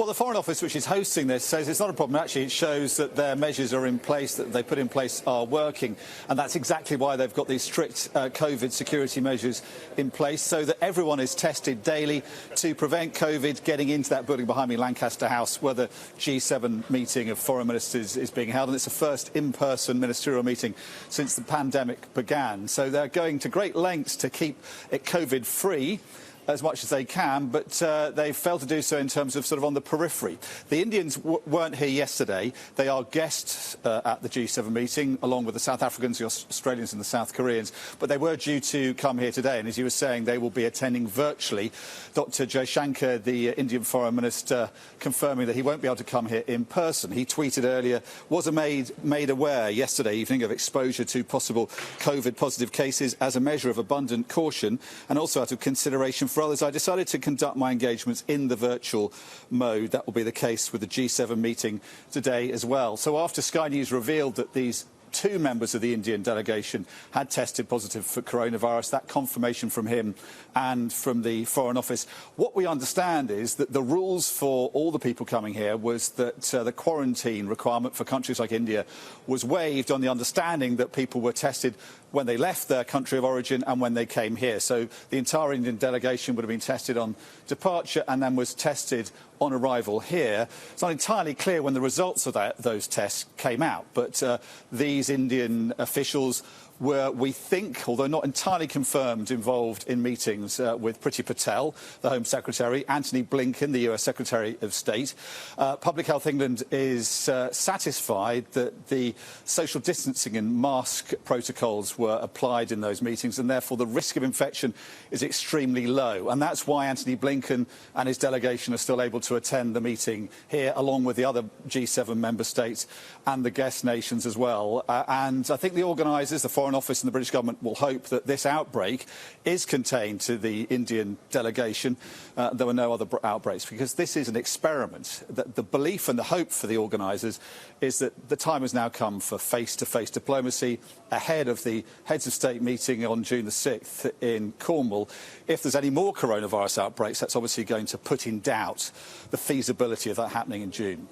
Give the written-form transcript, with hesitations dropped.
Well, the Foreign Office, which is hosting this, says it's not a problem. Actually, it shows that their measures are in place, that they put in place are working. And that's exactly why they've got these strict COVID security measures in place, so that everyone is tested daily to prevent COVID getting into that building behind me, Lancaster House, where the G7 meeting of foreign ministers is being held. And it's the first in-person ministerial meeting since the pandemic began. So they're going to great lengths to keep it COVID-free as much as they can, but they failed to do so in terms of sort of on the periphery. The Indians weren't here yesterday. They are guests at the G7 meeting, along with the South Africans, the Australians and the South Koreans, but they were due to come here today, and as you were saying, they will be attending virtually. Dr. Jaishankar, the Indian Foreign Minister, confirming that he won't be able to come here in person. He tweeted earlier, was made aware yesterday evening of exposure to possible COVID-positive cases as a measure of abundant caution and also out of consideration for others. I decided to conduct my engagements in the virtual mode. That will be the case with the G7 meeting today as well. So after Sky News revealed that these two members of the Indian delegation had tested positive for coronavirus, that confirmation from him and from the Foreign Office, what we understand is that the rules for all the people coming here was that the quarantine requirement for countries like India was waived on the understanding that people were tested when they left their country of origin and when they came here. So the entire Indian delegation would have been tested on departure and then was tested on arrival here. It's not entirely clear when the results of those tests came out, but these Indian officials were, we think, although not entirely confirmed, involved in meetings with Priti Patel, the Home Secretary, Antony Blinken, the US Secretary of State. Public Health England is satisfied that the social distancing and mask protocols were applied in those meetings, and therefore the risk of infection is extremely low. And that's why Antony Blinken and his delegation are still able to attend the meeting here, along with the other G7 member states and the guest nations as well. And I think the organisers, the Foreign Office and the British government, will hope that this outbreak is contained to the Indian delegation. There were no other outbreaks, because this is an experiment. The belief and the hope for the organisers is that the time has now come for face-to-face diplomacy ahead of the Heads of State meeting on June the 6th in Cornwall. If there's any more coronavirus outbreaks, that's obviously going to put in doubt the feasibility of that happening in June.